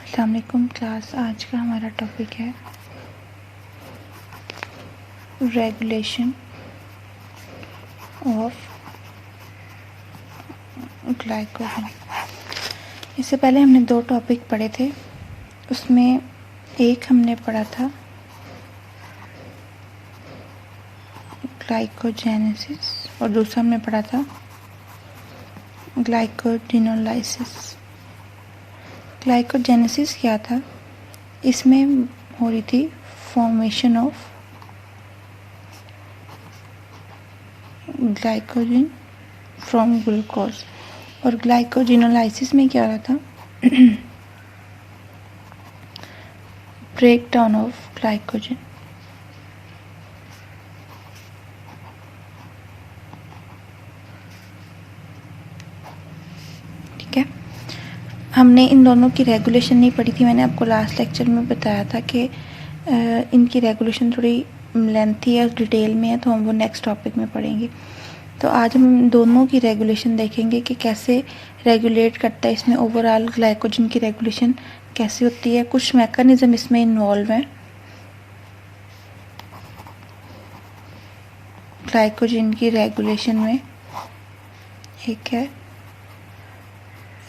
अस्सलाम वालेकुम क्लास। आज का हमारा टॉपिक है रेगुलेशन ऑफ ग्लाइकोजन। इससे पहले हमने दो टॉपिक पढ़े थे, उसमें एक हमने पढ़ा था ग्लाइकोजेनेसिस और दूसरा हमने पढ़ा था ग्लाइकोजिनोलाइसिस। ग्लाइकोजेनेसिस क्या था? इसमें हो रही थी formation of glycogen from glucose, और ग्लाइकोजिनोलाइसिस में क्या हो रहा था? Break down of glycogen. ठीक है, हमने इन दोनों की रेगुलेशन नहीं पढ़ी थी। मैंने आपको लास्ट लेक्चर में बताया था कि इनकी रेगुलेशन थोड़ी लेंथी है, डिटेल में है, तो हम वो नेक्स्ट टॉपिक में पढ़ेंगे। तो आज हम दोनों की रेगुलेशन देखेंगे कि कैसे रेगुलेट करता है, इसमें ओवरऑल ग्लाइकोजन की रेगुलेशन कैसे होती है। कुछ मैकेनिज्म इसमें इन्वॉल्व हैं ग्लाइकोजन की रेगुलेशन में। एक है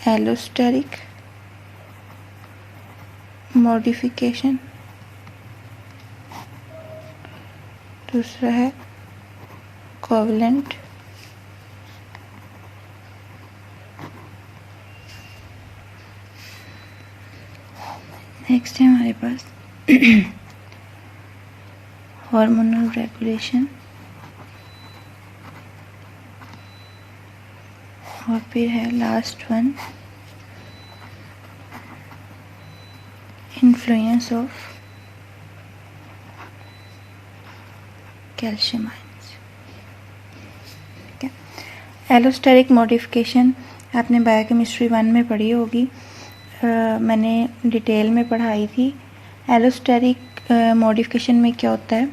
एलोस्टेरिक मॉडिफिकेशन, दूसरा है कोवलेंट नेक्स्ट है हमारे पास हार्मोनल रेगुलेशन, और फिर है last one influence of calcium ions. ठीक है, एलोस्टेरिक मॉडिफिकेशन आपने बायोकेमिस्ट्री 1 में पढ़ी होगी, मैंने डिटेल में पढ़ाई थी। एलोस्टेरिक मॉडिफिकेशन में क्या होता है,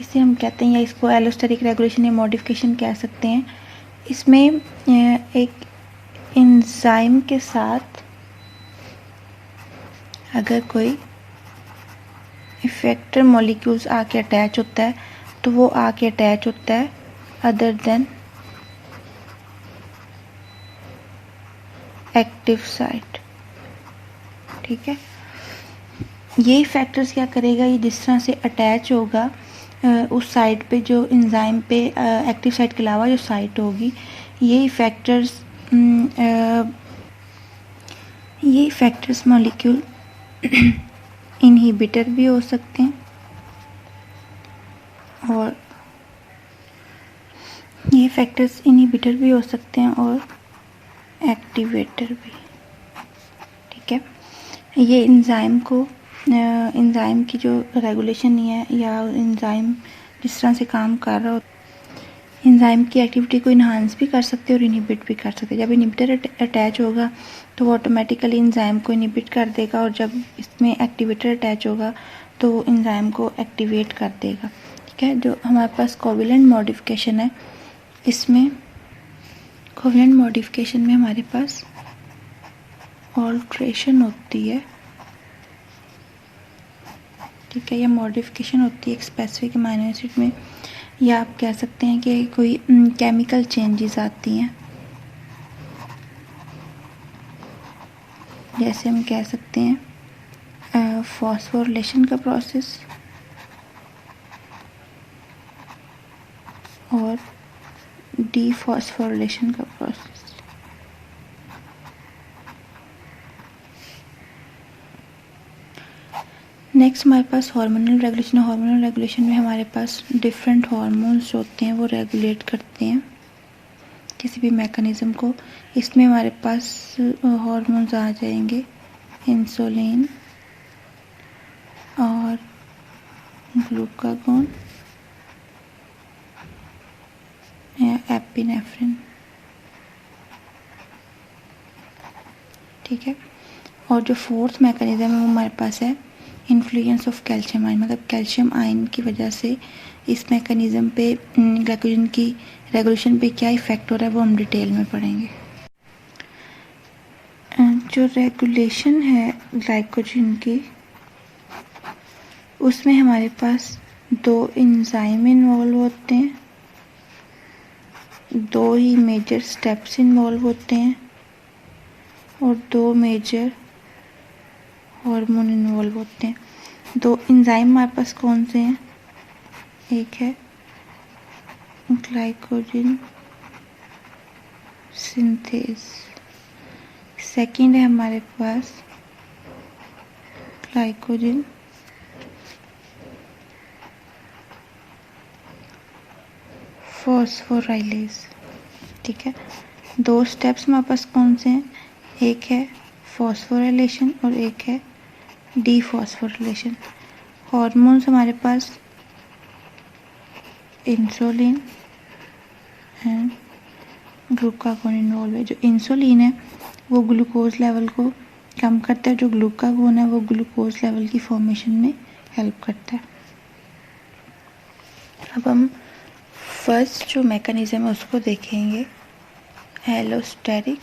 इसे हम कहते हैं, या इसको एलोस्टेरिक रेगुलेशन या मॉडिफिकेशन कह सकते हैं। इसमें एक एंजाइम के साथ अगर कोई इफेक्टर मॉलिक्यूल्स आके अटैच होता है, तो वो आके अटैच होता है अदर देन एक्टिव साइट। ठीक है, ये फैक्टर्स क्या करेगा, ये जिस तरह से अटैच होगा उस साइट पे, जो एंजाइम पे एक्टिव साइट के अलावा जो साइट होगी, ये फैक्टर्स मॉलिक्यूल इनहिबिटर भी हो सकते हैं और ये फैक्टर्स इनहिबिटर भी हो सकते हैं और एक्टिवेटर भी। ठीक है, ये एंजाइम की जो रेगुलेशन है, या एंजाइम जिस तरह से काम कर रहा हो, एंजाइम की एक्टिविटी को इन्हांस भी कर सकते हैं और इनहिबिट भी कर सकते हैं। जब इनहिबिटर अटैच होगा तो वो ऑटोमेटिकली एंजाइम को इनहिबिट कर देगा, और जब इसमें एक्टिवेटर अटैच होगा तो वो एंजाइम को एक्टिवेट कर देगा। ठीक है, जो हमारे पास कोवलेंट मॉडिफिकेशन है, इसमें कोवलेंट मॉडिफिकेशन में हमारे पास ऑल्ट्रेशन होती है। ठीक है, यह मॉडिफिकेशन होती है एक स्पेसिफिक अमीनो एसिड में, या आप कह सकते हैं कि कोई केमिकल चेंजेस आती हैं। जैसे हम कह सकते हैं फॉस्फोरिलेशन का प्रोसेस और डीफॉस्फोरिलेशन का प्रोसेस। नेक्स्ट हमारे पास हार्मोनल रेगुलेशन। हार्मोनल रेगुलेशन में हमारे पास डिफरेंट हार्मोन्स होते हैं, वो रेगुलेट करते हैं किसी भी मैकेनिज्म को। इसमें हमारे पास हार्मोन्स आ जाएंगे इंसुलिन और ग्लूकागोन या एपिनेफ्रिन। ठीक है, और जो फोर्थ मैकेनिज्म है वो हमारे पास है इन्फ्लुएंस ऑफ कैल्शियम आयन, मतलब कैल्शियम आयन की वजह से इस मैकेनिज्म पे ग्लाइकोजन की रेगुलेशन पे क्या इफ़ेक्ट हो रहा है, वो हम डिटेल में पढ़ेंगे। जो रेगुलेशन है ग्लाइकोजन की, उसमें हमारे पास 2 एंजाइम इन्वॉल्व होते हैं, 2 ही मेजर स्टेप्स इन्वॉल्व होते हैं और 2 मेजर हार्मोन इन्वॉल्व होते हैं। 2 एंजाइम हमारे पास कौन से हैं? एक है ग्लाइकोजन सिंथेज, सेकंड है हमारे पास ग्लाइकोजन फॉस्फोराइलेज। ठीक है, 2 स्टेप्स हमारे पास कौन से हैं? एक है फॉस्फोराइलेशन और एक है डीफॉस्फोराइलेशन। हार्मोन्स हमारे पास इंसुलिन एंड ग्लूकागोन इन्वॉल्व है। जो इंसुलिन है वो ग्लूकोज लेवल को कम करता है, जो ग्लूकागोन है वो ग्लूकोज लेवल की फॉर्मेशन में हेल्प करता है। अब हम फर्स्ट जो मैकेनिज्म है उसको देखेंगे, एलोस्टेरिक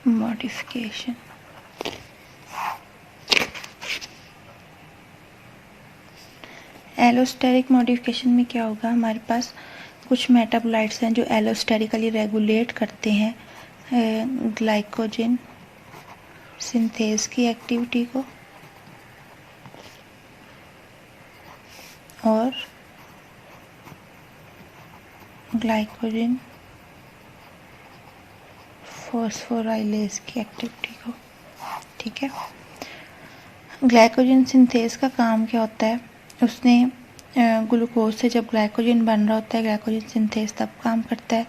मॉडिफिकेशन। एलोस्टेरिक मॉडिफिकेशन में क्या होगा? हमारे पास कुछ मेटाबोलाइट्स हैं जो एलोस्टेरिकली रेगुलेट करते हैं ग्लाइकोजन सिंथेज की एक्टिविटी को और ग्लाइकोजन फॉस्फोराइलेज की एक्टिविटी को। ठीक है, ग्लाइकोजन सिंथेज का काम क्या होता है? उसने ग्लूकोज से जब ग्लाइकोजन बन रहा होता है, ग्लाइकोजन सिंथेज तब काम करता है,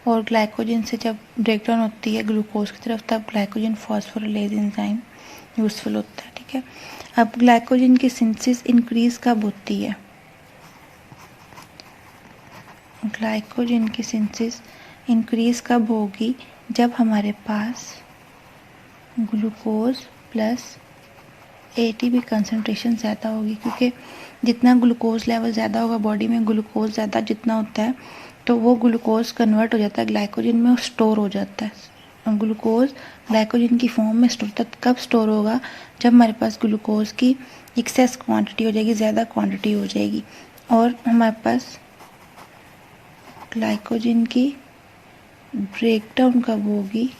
और ग्लाइकोजन से जब ब्रेकडाउन होती है ग्लूकोज की तरफ तब ग्लाइकोजन फॉस्फोराइलेज एंजाइम यूजफुल होता है। ठीक है, अब ग्लाइकोजन की सिंथेसिस इंक्रीज कब होती है? ग्लाइकोजन की सिंथेसिस इंक्रीज कब होगी? जब हमारे पास ग्लूकोज प्लस एटीपी कंसंट्रेशन ज़्यादा होगी, क्योंकि जितना ग्लूकोज लेवल ज़्यादा होगा बॉडी में, ग्लूकोज ज़्यादा जितना होता है तो वो ग्लूकोज कन्वर्ट हो जाता है ग्लाइकोजन में और स्टोर हो जाता है। ग्लूकोज ग्लाइकोजन की फॉर्म में स्टोर, तब कब स्टोर होगा? जब हमारे पास ग्लूकोज की एक्सेस क्वांटिटी हो जाएगी, ज़्यादा क्वांटिटी हो जाएगी, और हमारे पास ग्लाइकोजन की ब्रेकडाउन कब होगी?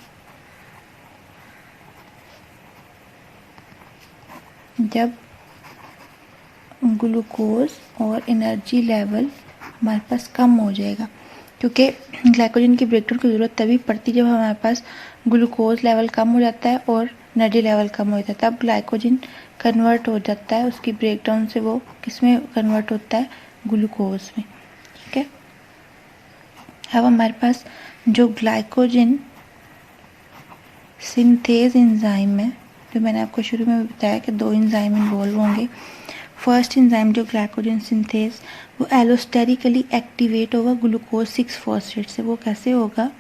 जब ग्लूकोज और एनर्जी लेवल हमारे पास कम हो जाएगा, क्योंकि ग्लाइकोजन की ब्रेकडाउन की ज़रूरत तभी पड़ती है जब हमारे पास ग्लूकोज लेवल कम हो जाता है और एनर्जी लेवल कम हो जाता है। तब ग्लाइकोजन कन्वर्ट हो जाता है, उसकी ब्रेकडाउन से वो किस में कन्वर्ट होता है? ग्लूकोज में। ठीक है, अब हमारे पास जो ग्लाइकोजन सिंथेज एंजाइम है, जो मैंने आपको शुरू में बताया कि 2 एंजाइम इन्वॉल्व होंगे। फर्स्ट एंजाइम जो ग्लाइकोजन सिंथेज, वो एलोस्टेरिकली एक्टिवेट होगा ग्लूकोज 6 फॉस्फेट से। वो कैसे होगा?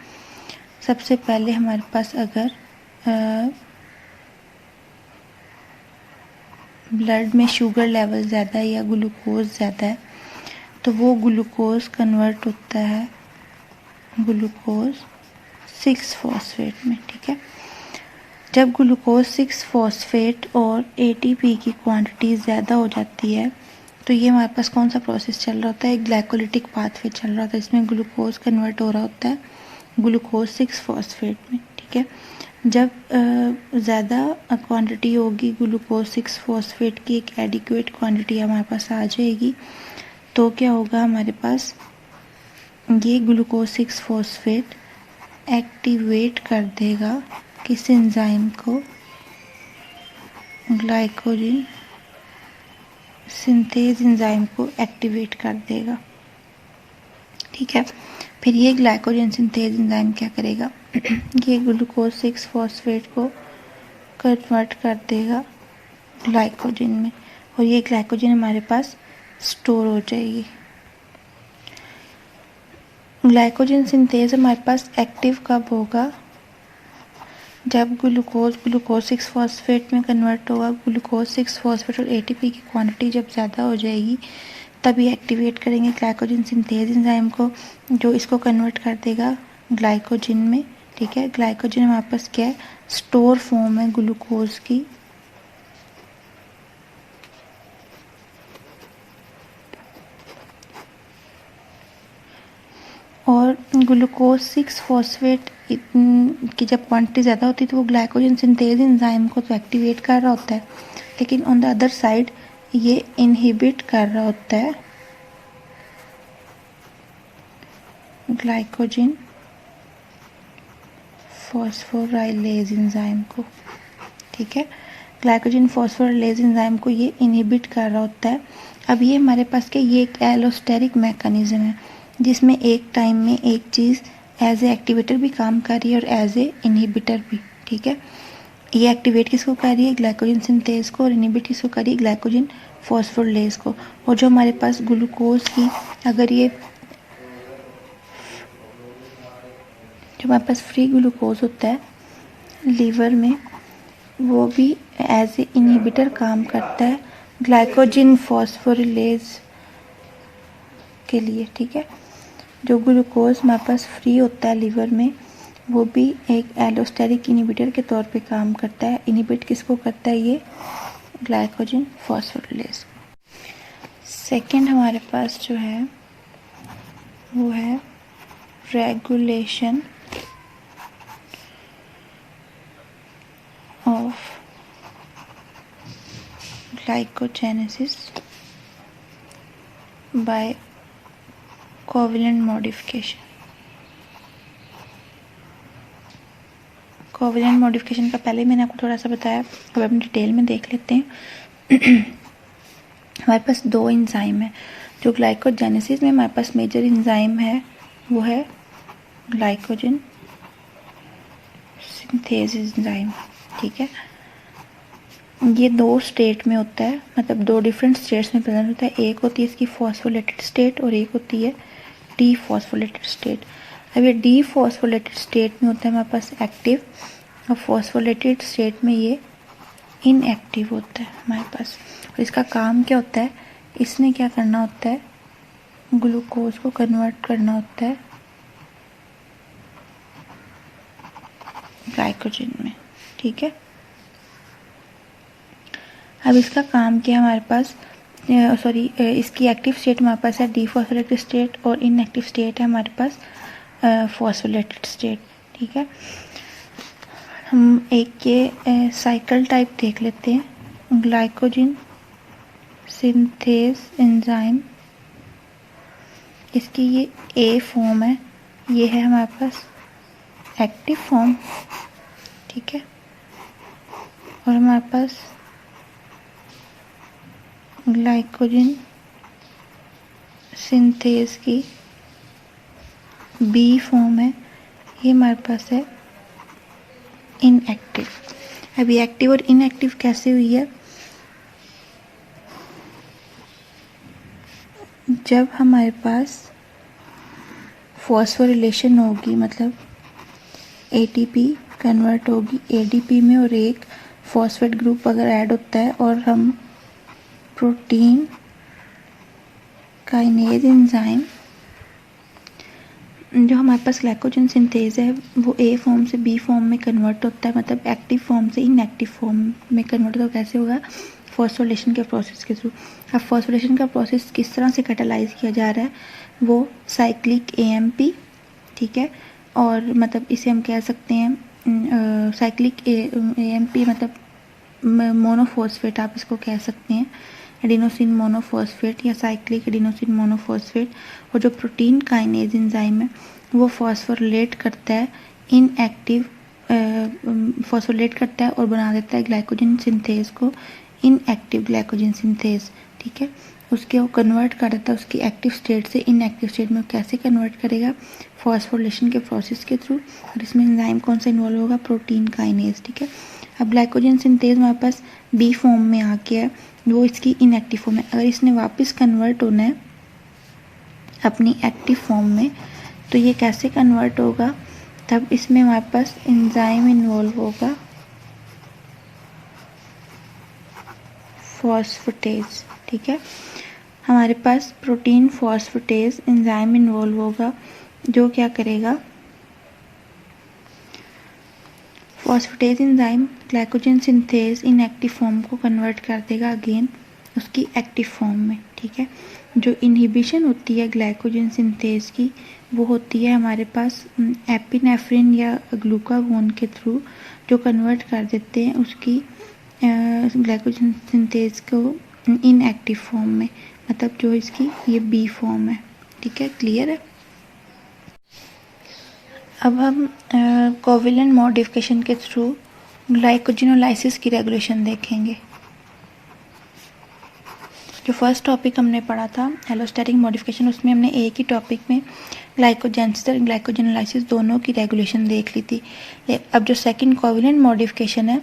सबसे पहले हमारे पास अगर ब्लड में शुगर लेवल ज़्यादा है या ग्लूकोज ज़्यादा है तो वो ग्लूकोज कन्वर्ट होता है ग्लूकोज 6 फॉस्फेट में। ठीक है, जब ग्लूकोज 6 फॉस्फेट और एटीपी की क्वांटिटी ज़्यादा हो जाती है तो ये हमारे पास कौन सा प्रोसेस चल रहा होता है? एक ग्लाइकोलिटिक पाथवे चल रहा होता है, इसमें ग्लूकोज कन्वर्ट हो रहा होता है ग्लूकोज 6 फॉस्फेट में। ठीक है, जब ज़्यादा क्वांटिटी होगी ग्लूकोज 6 फॉस्फेट की, एक एडिक्वेट क्वांटिटी हमारे पास आ जाएगी, तो क्या होगा? हमारे पास ये ग्लूकोज 6 फॉस्फेट एक्टिवेट कर देगा किस एंजाइम को? ग्लाइकोजन सिंथेज एंजाइम को एक्टिवेट कर देगा। ठीक है, फिर ये ग्लाइकोजन सिंथेज एंजाइम क्या करेगा? ये ग्लूकोज 6 फॉस्फेट को कन्वर्ट कर देगा ग्लाइकोजन में, और ये ग्लाइकोजन हमारे पास स्टोर हो जाएगी। ग्लाइकोजन सिंथेज हमारे पास एक्टिव कब होगा? जब ग्लूकोज 6 फॉस्फेट में कन्वर्ट होगा, ग्लूकोज 6 फॉस्फेट और एटीपी की क्वांटिटी जब ज़्यादा हो जाएगी तभी एक्टिवेट करेंगे ग्लाइकोजन सिंथेज एंजाइम को, जो इसको कन्वर्ट कर देगा ग्लाइकोजन में ठीक है। ग्लाइकोजन हमारे पास क्या है, स्टोर फॉर्म है ग्लूकोज की, और ग्लूकोज 6 फॉस्फेट की जब क्वांटिटी ज़्यादा होती है तो वो ग्लाइकोजन सिंथेज एंजाइम को तो एक्टिवेट कर रहा होता है, लेकिन ऑन द अदर साइड ये इनहिबिट कर रहा होता है ग्लाइकोजन फॉस्फोराइलेज एंजाइम को, ठीक है। ग्लाइकोजन फॉस्फोराइलेज एंजाइम को ये इनहिबिट कर रहा होता है। अब ये हमारे पास क्या, ये एक एलोस्टेरिक मैकेनिज्म है जिसमें एक टाइम में एक चीज़ एज ए एक्टिवेटर भी काम कर रही है और एज ए इनहिबिटर भी, ठीक है। ये एक्टिवेट किसको कर रही है, ग्लाइकोजन सिंथेज को, और इनहिबिट किसको कर रही है, ग्लाइकोजन फॉस्फोराइलेज को। और जो हमारे पास ग्लूकोज की, अगर ये जो हमारे पास फ्री ग्लूकोज होता है लीवर में, वो भी एज ए इनहिबिटर काम करता है ग्लाइकोजन फॉस्फोराइलेज के लिए, ठीक है। जो ग्लूकोज हमारे पास फ्री होता है लीवर में, वो भी एक एलोस्टेरिक इनहिबिटर के तौर पे काम करता है। इनहिबिट किसको करता है, ये ग्लाइकोजन फॉस्फोराइलेज। सेकंड हमारे पास जो है वो है regulation of glycogenesis by covalent modification। Covalent modification का पहले मैंने आपको थोड़ा सा बताया, अब हम डिटेल में देख लेते हैं। हमारे पास दो एंजाइम है जो ग्लाइकोजेनेसिस में हमारे पास मेजर एंजाइम है, वो है ग्लाइकोजन सिंथेज एंजाइम, ठीक है। ये दो स्टेट में होता है, मतलब दो डिफरेंट स्टेट्स में प्रेजेंट होता है। एक होती है इसकी फॉस्फोलेटेड स्टेट और एक होती है डी फॉस्फोलेटेड स्टेट। अब ये डी फॉस्फोलेटेड स्टेट में होता है हमारे पास एक्टिव, और फॉस्फोलेटेड स्टेट में ये इनएक्टिव होता है हमारे पास। और इसका काम क्या होता है, इसने क्या करना होता है, ग्लूकोज को कन्वर्ट करना होता है ग्लाइकोजन में, ठीक है। अब इसका काम क्या हमारे पास, इसकी एक्टिव स्टेट हमारे पास है डीफॉस्फोलेटेड स्टेट और इनएक्टिव स्टेट है हमारे पास फॉस्फोलेटेड स्टेट, ठीक है। हम एक ये साइकिल टाइप देख लेते हैं। ग्लाइकोजन सिंथेज एंजाइम, इसकी ये ए फॉर्म है, ये है हमारे पास एक्टिव फॉर्म, ठीक है। और हमारे पास ग्लाइकोजन सिंथेज की बी फॉर्म है, ये हमारे पास है इनएक्टिव। अभी एक्टिव और इनएक्टिव कैसे हुई है, जब हमारे पास फॉस्फोरिलेशन होगी, मतलब एटीपी कन्वर्ट होगी एडीपी में, और एक फॉस्फेट ग्रुप अगर ऐड होता है और हम प्रोटीन काइनेज एंजाइम, जो हमारे पास ग्लाइकोजन सिंथेज है वो ए फॉर्म से बी फॉर्म में कन्वर्ट होता है, मतलब एक्टिव फॉर्म से इनएक्टिव फॉर्म में कन्वर्ट होता है। कैसे होगा, फॉस्फोरिलेशन के प्रोसेस के थ्रू। अब फॉस्फोरिलेशन का प्रोसेस किस तरह से कैटालाइज किया जा रहा है, वो साइक्लिक एएमपी, ठीक है। और मतलब इसे हम कह सकते हैं साइक्लिक एएमपी, मतलब मोनोफॉस्फेट आप इसको कह सकते हैं, एडिनोसिन मोनोफॉस्फेट या साइक्लिक एडिनोसिन मोनोफॉस्फेट। और जो प्रोटीन काइनेज एंजाइम है वो फॉस्फोरिलेट करता है इनएक्टिव, फॉस्फोरिलेट करता है और बना देता है ग्लाइकोजन सिंथेज को इनएक्टिव ग्लाइकोजन सिंथेज, ठीक है। उसके वो कन्वर्ट कर देता है उसकी एक्टिव स्टेट से इनएक्टिव स्टेट में। कैसे कन्वर्ट करेगा, फॉस्फोरिलेशन के प्रोसेस के थ्रू। और इसमें एंजाइम कौन सा इन्वॉल्व होगा, प्रोटीन काइनेज, ठीक है। अब ग्लाइकोजन सिंथेज हमारे पास बी फॉर्म में आ गया है, वो इसकी इनएक्टिव फॉर्म है। अगर इसने वापस कन्वर्ट होना है अपनी एक्टिव फॉर्म में, तो ये कैसे कन्वर्ट होगा, तब इसमें हमारे पास एंजाइम इन्वॉल्व होगा फॉस्फेटेज, ठीक है। हमारे पास प्रोटीन फॉस्फेटेज एंजाइम इन्वॉल्व होगा, जो क्या करेगा, phosphatase enzyme glycogen synthase inactive form को कन्वर्ट कर देगा अगेन उसकी एक्टिव फॉर्म में, ठीक है। जो इनहिबिशन होती है ग्लाइकोजन सिंथेज की वो होती है हमारे पास एपिनेफ्रिन या ग्लूकागोन के थ्रू, जो कन्वर्ट कर देते हैं उसकी ग्लाइकोजन सिंथेज को इनएक्टिव फॉर्म में, मतलब जो इसकी ये बी फॉर्म है, ठीक है। क्लियर है। अब हम कोवेलेंट मॉडिफिकेशन के थ्रू ग्लाइकोजिनोलाइसिस की रेगुलेशन देखेंगे। जो फर्स्ट टॉपिक हमने पढ़ा था एलोस्टेरिक मॉडिफिकेशन, उसमें हमने एक ही टॉपिक में ग्लाइकोजेनेसिस और ग्लाइकोजिनोलाइसिस दोनों की रेगुलेशन देख ली थी। अब जो सेकंड कोवेलेंट मॉडिफिकेशन है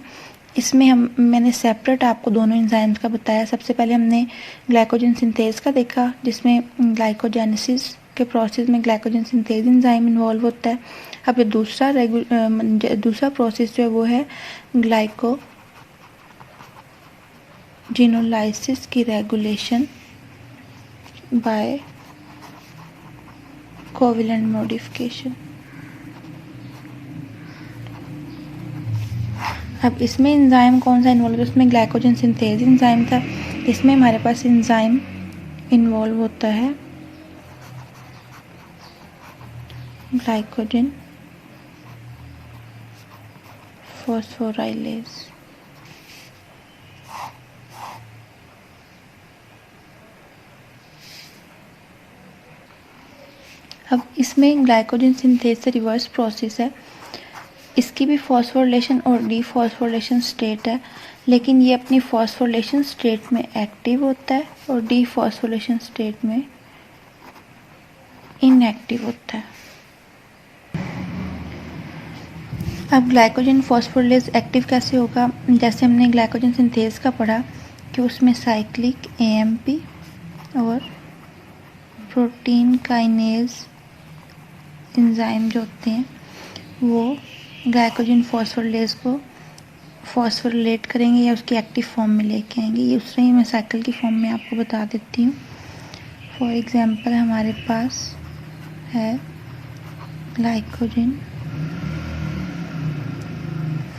इसमें मैंने सेपरेट आपको दोनों एंजाइम्स का बताया। सबसे पहले हमने ग्लाइकोजन सिंथेज का देखा, जिसमें ग्लाइकोजेनेसिस के प्रोसेस में ग्लाइकोजन सिंथेज एंजाइम इन्वॉल्व होता है। अब ये दूसरा प्रोसेस जो है वो है ग्लाइकोजिनोलाइसिस की रेगुलेशन बाय कोवेलेंट मॉडिफिकेशन। अब इसमें एंजाइम कौन सा इन्वॉल्व है, उसमें ग्लाइकोजन सिंथेज एंजाइम था। इसमें हमारे पास एंजाइम इन्वॉल्व होता है ग्लाइकोजन फॉस्फोराइलेज। अब इसमें ग्लाइकोजन सिंथेज से रिवर्स प्रोसेस है, इसकी भी फॉस्फोरिलेशन और डीफॉस्फोरिलेशन स्टेट है, लेकिन ये अपनी फॉस्फोरिलेशन स्टेट में एक्टिव होता है और डीफॉस्फोरिलेशन स्टेट में इनएक्टिव होता है। अब ग्लाइकोजन फॉस्फोरिलेज एक्टिव कैसे होगा, जैसे हमने ग्लाइकोजन सिंथेज का पढ़ा कि उसमें साइक्लिक एएमपी और प्रोटीन काइनेज एंजाइम जो होते हैं वो ग्लाइकोजन फॉस्फोरिलेज को फॉस्फोरिलेट करेंगे या उसकी एक्टिव फॉर्म में लेके आएंगे। ये उस तरह ही मैं साइकिल की फॉर्म में आपको बता देती हूँ। फॉर एग्जांपल हमारे पास है ग्लाइकोजन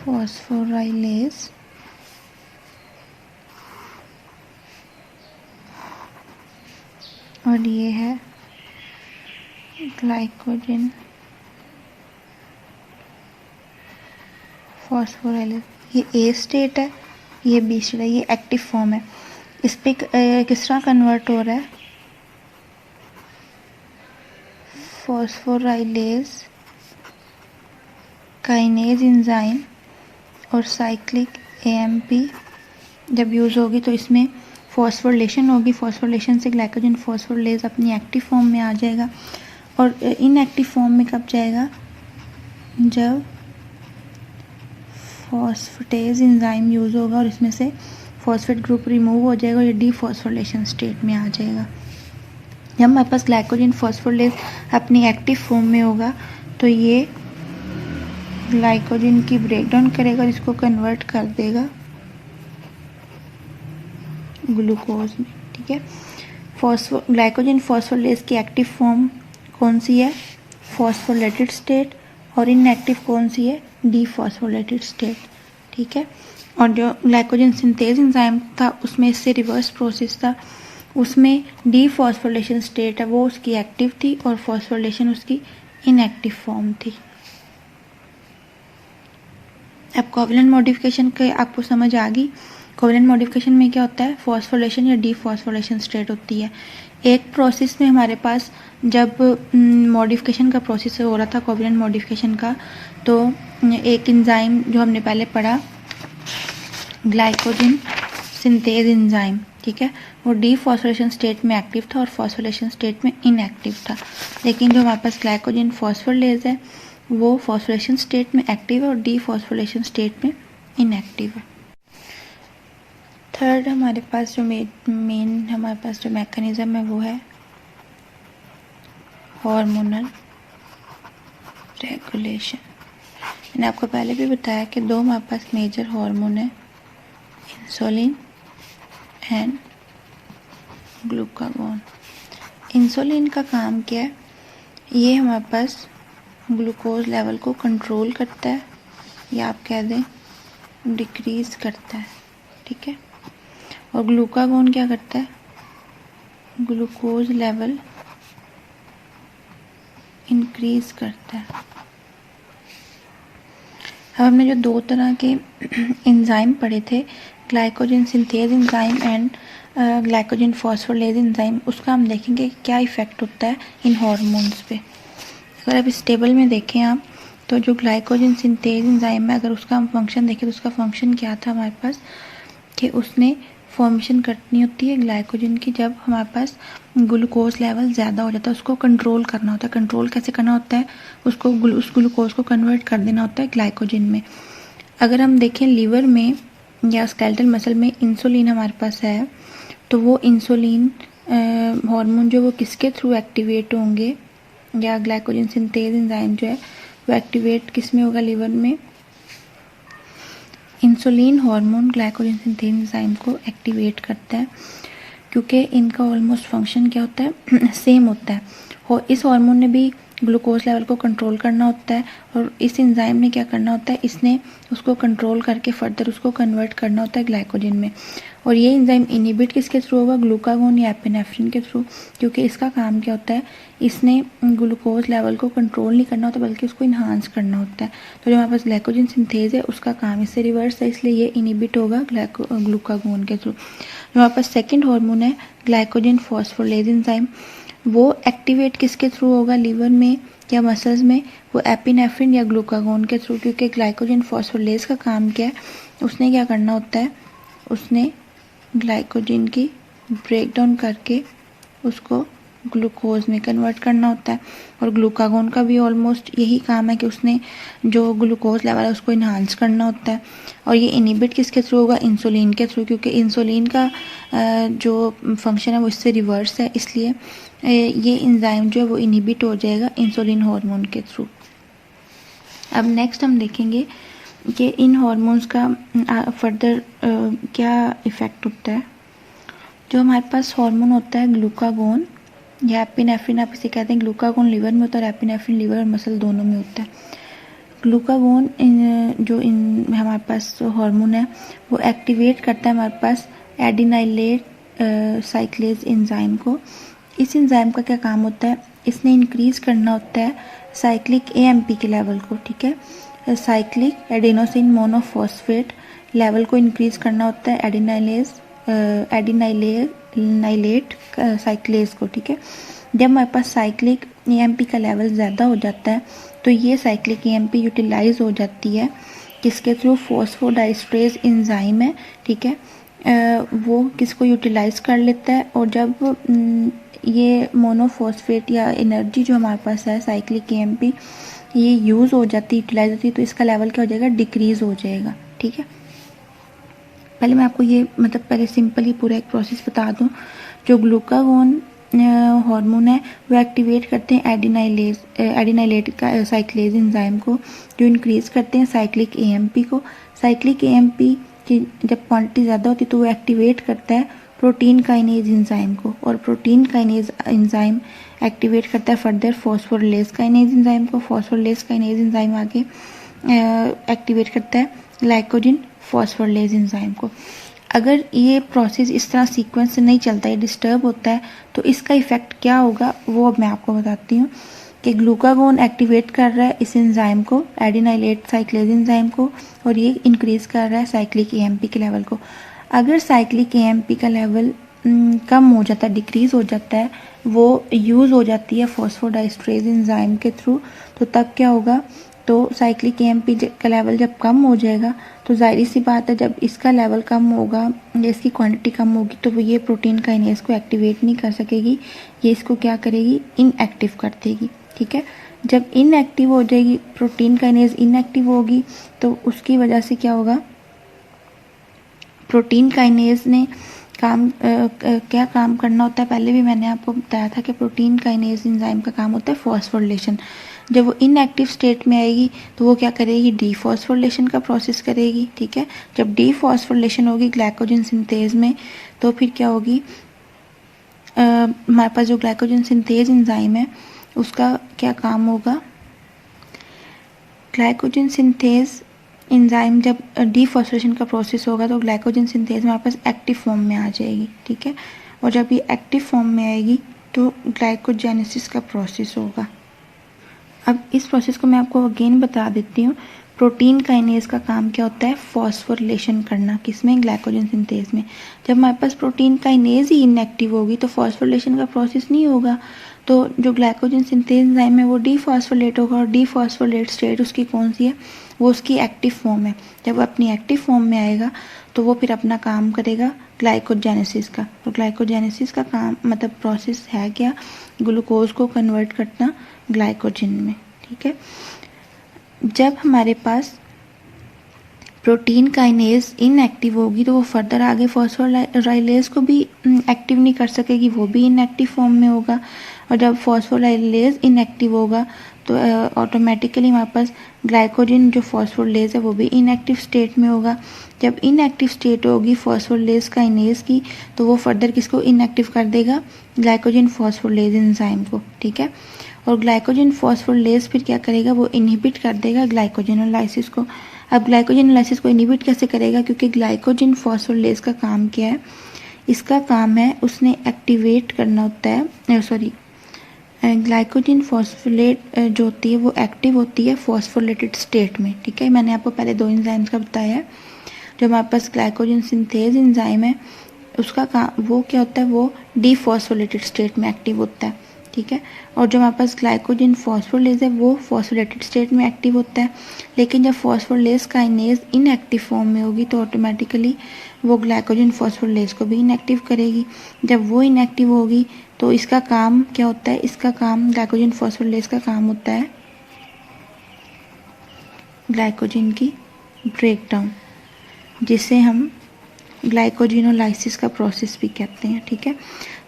फॉस्फोराइलेज और ये है ग्लाइकोजन फॉस्फोराइलेज। ये ए स्टेट है, ये बी स्टेट है, ये एक्टिव फॉर्म है। इस पे किस तरह कन्वर्ट हो रहा है, फॉस्फोराइलेज काइनेज एंजाइम और साइक्लिक एएमपी जब यूज़ होगी तो इसमें फॉस्फोरिलेशन होगी। फॉस्फोरिलेशन से ग्लाइकोजन फॉस्फोरिलेज अपनी एक्टिव फॉर्म में आ जाएगा और इनएक्टिव फॉर्म में कब जाएगा, जब फॉस्फेटेज एंजाइम यूज़ होगा और इसमें से फॉस्फेट ग्रुप रिमूव हो जाएगा और ये डीफॉस्फोरिलेशन स्टेट में आ जाएगा। जब हमारे पास ग्लाइकोजन फॉस्फोरिलेज अपनी एक्टिव फॉर्म में होगा तो ये ग्लाइकोजन की ब्रेकडाउन करेगा और इसको कन्वर्ट कर देगा ग्लूकोज में, ठीक है। ग्लाइकोजन फॉस्फोरिलेज की एक्टिव फॉर्म कौन सी है, फॉस्फोरिलेटेड स्टेट, और इनएक्टिव कौन सी है, डीफॉस्फोरिलेटेड स्टेट, ठीक है। और जो ग्लाइकोजन सिंथेज एंजाइम था उसमें इससे रिवर्स प्रोसेस था, उसमें डीफॉस्फोरिलेशन स्टेट है वो उसकी एक्टिव थी और फॉस्फोरिलेशन उसकी इनएक्टिव फॉर्म थी। अब कोवेलेंट मॉडिफिकेशन के आपको समझ आ गई। कोवेलेंट मॉडिफिकेशन में क्या होता है, फॉस्फोरिलेशन या डीफॉस्फोरिलेशन स्टेट होती है। एक प्रोसेस में हमारे पास जब मॉडिफिकेशन का प्रोसेस हो रहा था कोवेलेंट मॉडिफिकेशन का, तो एक एंजाइम जो हमने पहले पढ़ा ग्लाइकोजन सिंथेज एंजाइम, ठीक है, वो डीफॉस्फोरिलेशन स्टेट में एक्टिव था और फॉस्फोरिलेशन स्टेट में इनएक्टिव था। लेकिन जो हमारे पास ग्लाइकोजन फॉस्फोरिलेज है वो फॉस्फोरिलेशन स्टेट में एक्टिव है और डीफॉस्फोरिलेशन स्टेट में इनएक्टिव है। थर्ड हमारे पास जो मेन हमारे पास जो मैकेनिज्म है वो है हार्मोनल रेगुलेशन। मैंने आपको पहले भी बताया कि दो हमारे पास मेजर हार्मोन है, इंसुलिन एंड ग्लूकागोन। इंसुलिन का काम क्या है, ये हमारे पास ग्लूकोज लेवल को कंट्रोल करता है या आप कह दें डिक्रीज करता है, ठीक है। और ग्लूकागोन क्या करता है, ग्लूकोज लेवल इंक्रीज करता है। अब हमने जो दो तरह के एंजाइम पढ़े थे, glycogen synthase enzyme and glycogen phosphorylase enzyme, उसका हम देखेंगे क्या इफ़ेक्ट होता है इन हार्मोन्स पे। अगर आप इस टेबल में देखें आप, तो जो ग्लाइकोजन सिंथेज एंजाइम है, अगर उसका हम फंक्शन देखें तो उसका फंक्शन क्या था हमारे पास, कि उसने फॉर्मेशन करनी होती है ग्लाइकोजन की जब हमारे पास ग्लूकोज लेवल ज़्यादा हो जाता है, उसको कंट्रोल करना होता है। कंट्रोल कैसे करना होता है, उसको उस ग्लूकोज को कन्वर्ट कर देना होता है ग्लाइकोजन में। अगर हम देखें लीवर में या स्केलेटल मसल में इंसुलिन हमारे पास है, तो वो इंसुलिन हार्मोन जो वो किसके थ्रू एक्टिवेट होंगे, या ग्लाइकोजन सिंथेज एंजाइम जो है वो एक्टिवेट किस में होगा, लीवर में। Insulin hormone glycogen synthase enzyme को एक्टिवेट करता है, क्योंकि इनका ऑलमोस्ट फंक्शन क्या होता है, सेम होता है। और इस हार्मोन ने भी ग्लूकोज लेवल को कंट्रोल करना होता है, और इस एंजाइम ने क्या करना होता है, इसने उसको कंट्रोल करके फर्दर उसको कन्वर्ट करना होता है ग्लाइकोजन में। और ये एंजाइम इनिबिट किसके थ्रू होगा, ग्लूकागोन या एपिनेफ्रिन के थ्रू, क्योंकि इसका काम क्या होता है, इसने ग्लूकोज लेवल को कंट्रोल नहीं करना होता बल्कि उसको इन्हांस करना होता है। तो जो हमारे पास ग्लाइकोजन सिंथेज है उसका काम इससे रिवर्स है, इसलिए ये इनिबिट होगा ग्लूकागोन के थ्रू। जो हमारे पास सेकेंड हार्मोन है ग्लाइकोजन फॉस्फोरेलेज एंजाइम, वो एक्टिवेट किसके थ्रू होगा, लीवर में या मसल्स में, वो एपिनेफ्रिन या ग्लूकागोन के थ्रू। क्योंकि ग्लाइकोजन फॉस्फोरेलेज का काम क्या है, उसने क्या करना होता है, उसने ग्लाइकोजन की ब्रेक डाउन करके उसको ग्लूकोज में कन्वर्ट करना होता है। और ग्लूकागोन का भी ऑलमोस्ट यही काम है कि उसने जो ग्लूकोज लेवल है उसको इन्हांस करना होता है। और ये इनिबिट किसके थ्रू होगा, इंसुलिन के थ्रू, क्योंकि इंसुलिन का जो फंक्शन है वो इससे रिवर्स है, इसलिए ये एंजाइम जो है वो इनिबिट हो जाएगा इंसुलिन हार्मोन के थ्रू। अब नेक्स्ट हम देखेंगे कि इन हार्मोन्स का फर्दर क्या इफ़ेक्ट होता है। जो हमारे पास हार्मोन होता है ग्लूकागोन या एपिनेफ्रिन, आप इसे कहते हैं, ग्लूकागोन लिवर में होता है और एपिनेफ्रिन लिवर और मसल दोनों में होता है। ग्लूकागोन हमारे पास जो हार्मोन है वो एक्टिवेट करता है हमारे पास एडिनाइलेट साइक्लेज एंजाइम को। इस एंजाइम का क्या काम होता है, इसने इंक्रीज करना होता है साइक्लिक AMP के लेवल को, ठीक है। साइक्लिक एडेनोसिन मोनोफॉस्फेट लेवल को इंक्रीज करना होता है एडिनाइलेट साइक्लेज को, ठीक है। जब हमारे पास साइक्लिक AMP का लेवल ज़्यादा हो जाता है तो ये साइक्लिक AMP यूटिलाइज हो जाती है किसके थ्रू, फॉस्फोडाइस्ट्रेज एंजाइम है, ठीक है। वो किसको यूटिलाइज कर लेता है, और जब ये मोनोफॉस्फेट या एनर्जी जो हमारे पास है साइक्लिक AMP ये यूज़ हो जाती है, यूटिलाइज होती है, तो इसका लेवल क्या हो जाएगा, डिक्रीज हो जाएगा, ठीक है। पहले मैं आपको ये पहले सिंपली पूरा एक प्रोसेस बता दूं। जो ग्लूकागोन हार्मोन है वो एक्टिवेट करते हैं एडिनाइलेट साइक्लेज एंजाइम को, जो इंक्रीज करते हैं साइक्लिक AMP को। साइक्लिक AMP की जब क्वांटिटी ज़्यादा होती है तो वो एक्टिवेट करता है प्रोटीन काइनेज एंजाइम को, और प्रोटीन काइनेज एंजाइम एक्टिवेट करता है फर्दर फॉस्फोरेलेज काइनेज एंजाइम को। फॉस्फोरेलेज काइनेज एंजाइम आगे एक्टिवेट करता है ग्लाइकोजन फॉस्फोरेलेज एंजाइम को। अगर ये प्रोसेस इस तरह सीक्वेंस से नहीं चलता, ये डिस्टर्ब होता है, तो इसका इफ़ेक्ट क्या होगा वो अब मैं आपको बताती हूँ। कि ग्लूकागोन एक्टिवेट कर रहा है इस एंजाइम को, एडिनाइलेट साइक्लेज एंजाइम को, और ये इंक्रीज कर रहा है साइक्लिक AMP के लेवल को। अगर साइक्लिक AMP का लेवल कम हो जाता है, डिक्रीज हो जाता है, वो यूज़ हो जाती है फॉस्फोडाइस्ट्रेज एंजाइम के थ्रू, तो तब क्या होगा, तो साइक्लिक AMP का लेवल जब कम हो जाएगा तो जाहिर सी बात है जब इसका लेवल कम होगा या इसकी क्वांटिटी कम होगी तो वो ये प्रोटीन काइनेज को एक्टिवेट नहीं कर सकेगी, ये इसको क्या करेगी, इनएक्टिव कर देगी, ठीक है। जब इनएक्टिव हो जाएगी, प्रोटीन काइनेज इनएक्टिव होगी, तो उसकी वजह से क्या होगा, प्रोटीन काइनेज ने क्या काम करना होता है, पहले भी मैंने आपको बताया था कि प्रोटीन काइनेज एंजाइम का काम होता है फॉस्फोरिलेशन। जब वो इनएक्टिव स्टेट में आएगी तो वो क्या करेगी, डीफॉस्फोरिलेशन का प्रोसेस करेगी, ठीक है। जब डीफॉस्फोरिलेशन होगी ग्लाइकोजन सिंथेज में, तो फिर क्या होगी, हमारे पास जो ग्लाइकोजन सिंथेज एंजाइम है उसका क्या काम होगा, ग्लाइकोजन सिंथेज एंजाइम जब डीफॉस्फोरेशन का प्रोसेस होगा तो ग्लाइकोजन सिंथेज में हमारे पास एक्टिव फॉर्म में आ जाएगी, ठीक है। और जब ये एक्टिव फॉर्म में आएगी तो ग्लाइकोजेनेसिस का प्रोसेस होगा। अब इस प्रोसेस को मैं आपको अगेन बता देती हूँ। प्रोटीन काइनेज का काम क्या होता है? फॉस्फोरिलेशन करना। किसमें? ग्लाइकोजन सिंथेज में। जब हमारे पास प्रोटीन काइनेज ही इनएक्टिव होगी तो फॉस्फोरिलेशन का प्रोसेस नहीं होगा, तो जो ग्लाइकोजन सिंथेज एंजाइम है वो डीफॉस्फोलेट होगा, और डीफॉस्फोलेट स्टेट उसकी कौन सी है? वो उसकी एक्टिव फॉर्म है। जब वो अपनी एक्टिव फॉर्म में आएगा तो वो फिर अपना काम करेगा ग्लाइकोजेनेसिस का। तो ग्लाइकोजेनेसिस का काम मतलब प्रोसेस है क्या? ग्लूकोज को कन्वर्ट करना ग्लाइकोजन में, ठीक है। जब हमारे पास प्रोटीन काइनेज इनएक्टिव होगी तो वो फर्दर आगे फॉस्फोराइलेज को भी एक्टिव नहीं कर सकेगी, वो भी इनएक्टिव फॉर्म में होगा। और जब फॉस्फोराइलेज इनएक्टिव होगा तो ऑटोमेटिकली हमारे पास ग्लाइकोजन जो फॉस्फोराइलेज है वो भी इनएक्टिव स्टेट में होगा। जब इनएक्टिव स्टेट होगी फॉस्फोराइलेज काइनेज की तो वो फर्दर किसको इनएक्टिव कर देगा? ग्लाइकोजन फॉस्फोराइलेज एंजाइम को, ठीक है। और ग्लाइकोजन फॉस्फोराइलेज फिर क्या करेगा? वो इनहिबिट कर देगा ग्लाइकोजेनोलाइसिस को। अब ग्लाइकोजेनोलाइसिस को इनहिबिट कैसे करेगा? क्योंकि ग्लाइकोजन फॉस्फोराइलेज का काम क्या है? इसका काम है उसने एक्टिवेट करना होता है, ग्लाइकोजन फॉस्फोलेट जो होती है वो एक्टिव होती है फॉस्फोलेटेड स्टेट में, ठीक है। मैंने आपको पहले दो एंजाइम्स का बताया है। जो हमारे पास ग्लाइकोजन सिंथेज एंजाइम है उसका काम वो क्या होता है? वो डीफॉस्फोलेटेड स्टेट में एक्टिव होता है, ठीक है। और जो हमारे पास ग्लाइकोजन फॉस्फोराइलेज है वो फॉस्फोलेटेड स्टेट में एक्टिव होता है। लेकिन जब फॉस्फोराइलेज काइनेज इनएक्टिव फॉर्म में होगी तो ऑटोमेटिकली वो ग्लाइकोजन फॉस्फोराइलेज को भी इनएक्टिव करेगी। जब वो इनएक्टिव होगी तो इसका काम क्या होता है? इसका काम ग्लाइकोजन फॉस्फोराइलेज का काम होता है ग्लाइकोजन की ब्रेकडाउन, जिसे हम ग्लाइकोजेनोलाइसिस का प्रोसेस भी कहते हैं, ठीक है।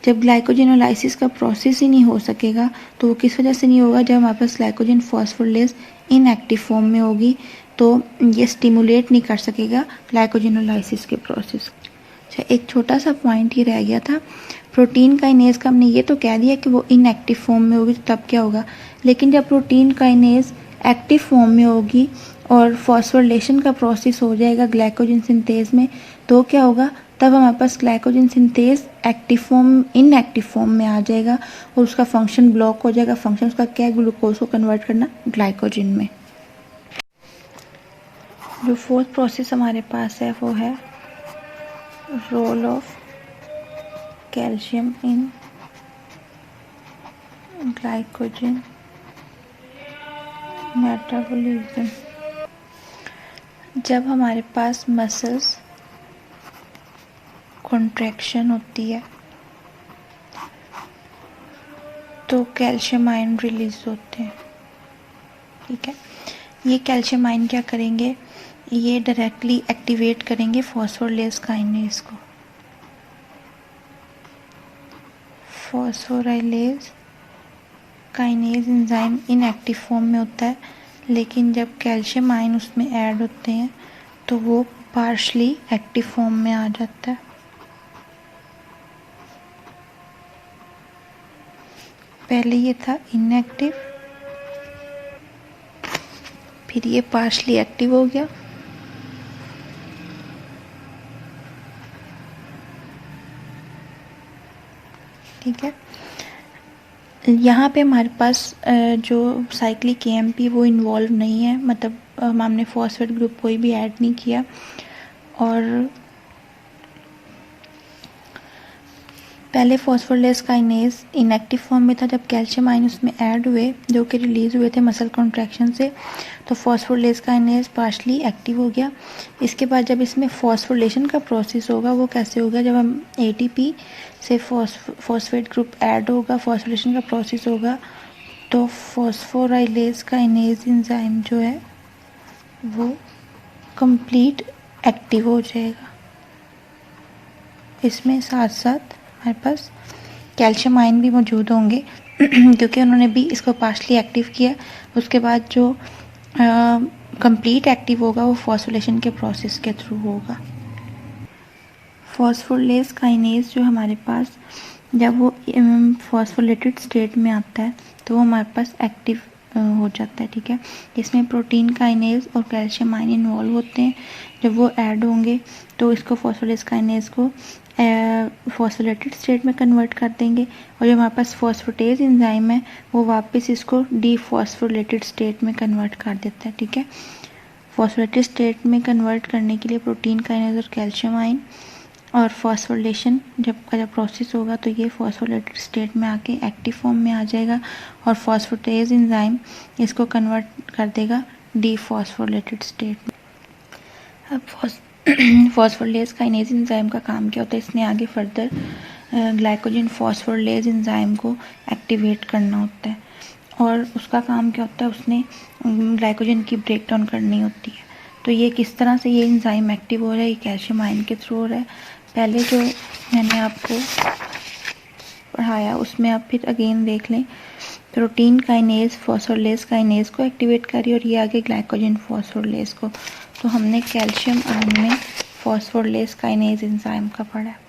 जब ग्लाइकोजेनोलाइसिस का प्रोसेस ही नहीं हो सकेगा तो वो किस वजह से नहीं होगा? जब हमारे पास ग्लाइकोजन फॉस्फोराइलेज इनएक्टिव फॉर्म में होगी तो ये स्टिमुलेट नहीं कर सकेगा ग्लाइकोजेनोलाइसिस के प्रोसेस। अच्छा, एक छोटा सा पॉइंट ये रह गया था। प्रोटीन काइनेज का हमने ये तो कह दिया कि वो इनएक्टिव फॉर्म में होगी तो तब क्या होगा, लेकिन जब प्रोटीन काइनेज एक्टिव फॉर्म में होगी और फॉस्फोरिलेशन का प्रोसेस हो जाएगा ग्लाइकोजन सिंथेज में तो क्या होगा? तब हमारे पास glycogen synthase active form inactive form में आ जाएगा और उसका फंक्शन ब्लॉक हो जाएगा। फंक्शन उसका क्या है? ग्लूकोज को कन्वर्ट करना ग्लाइकोजन में। जो फोर्थ प्रोसेस हमारे पास है वो है role of calcium in glycogen metabolism. जब हमारे पास मसल्स कॉन्ट्रैक्शन होती है तो कैल्शियम आयन रिलीज होते हैं, ठीक है। ये कैल्शियम आयन क्या करेंगे? ये डायरेक्टली एक्टिवेट करेंगे फॉस्फोराइलेज काइनेज को। Phosphorylase kinase enzyme inactive form में होता है, लेकिन जब कैल्शियम आयन उसमें ऐड होते हैं तो वो पार्शली एक्टिव फॉर्म में आ जाता है। पहले ये था इनएक्टिव, फिर ये पार्शली एक्टिव हो गया, ठीक है। यहाँ पे हमारे पास जो साइक्लिक केएमपी वो इन्वॉल्व नहीं है, मतलब हमने फॉस्फेट ग्रुप कोई भी ऐड नहीं किया। और पहले फॉस्फोराइलेज काइनेज इनएक्टिव फॉर्म में था, जब कैल्शियम आयन उसमें ऐड हुए जो कि रिलीज हुए थे मसल कॉन्ट्रैक्शन से, तो फॉस्फोराइलेज काइनेज पार्शली एक्टिव हो गया। इसके बाद जब इसमें फॉस्फोरिलेशन का प्रोसेस होगा वो कैसे होगा? जब हम एटीपी से फॉस्फेट ग्रुप ऐड होगा, फॉस्फोरिलेशन का प्रोसेस होगा, तो फॉस्फोराइलेज काइनेज एंजाइम जो है वो कंप्लीट एक्टिव हो जाएगा। इसमें साथ साथ हमारे पास कैल्शियम आयन भी मौजूद होंगे क्योंकि उन्होंने भी इसको पार्शली एक्टिव किया। उसके बाद जो कंप्लीट एक्टिव होगा वो फॉस्फोरिलेशन के प्रोसेस के थ्रू होगा। फॉस्फोराइलेज काइनेज जो हमारे पास जब वो फॉस्फोलेटेड स्टेट में आता है तो वो हमारे पास एक्टिव हो जाता है, ठीक है। इसमें प्रोटीन काइनेज और कैल्शियम आयन इन्वॉल्व होते हैं। जब वो ऐड होंगे तो इसको फॉस्फोलिपिड काइनेज को फॉस्फोलेटेड स्टेट में कन्वर्ट कर देंगे, और जो हमारे पास फॉस्फेटेज एंजाइम है वो वापस इसको डीफॉस्फोलेटेड स्टेट में कन्वर्ट कर देता है, ठीक है। फॉस्फोलेटेड स्टेट में कन्वर्ट करने के लिए प्रोटीन काइनेज और कैल्शियम आयन और फॉस्फोरिलेशन जब प्रोसेस होगा तो ये फॉस्फोलेटेड स्टेट में आके एक्टिव फॉर्म में आ जाएगा, और फॉस्फेटेज एंजाइम इसको कन्वर्ट कर देगा डीफॉस्फोलेटेड स्टेट में। अब फॉस्फोरिलेज काइनेज एंजाइम का काम क्या होता है, इसने आगे फर्दर ग्लाइकोजन फॉस्फोरिलेज एंजाइम को एक्टिवेट करना होता है, और उसका काम क्या होता है, उसने ग्लाइकोजन की ब्रेक डाउन करनी होती है। तो ये किस तरह से ये एंजाइम एक्टिव हो रहा है, ये कैल्शियम आयन के थ्रू हो रहा है। पहले जो मैंने आपको पढ़ाया उसमें आप फिर अगेन देख लें, प्रोटीन काइनेज फॉस्फोरिलेज काइनेज को एक्टिवेट करी और ये आगे ग्लाइकोजन फॉस्फोरिलेज को। तो हमने कैल्शियम आयन में फॉस्फोरिलेज काइनेज एंजाइम का पढ़ा है।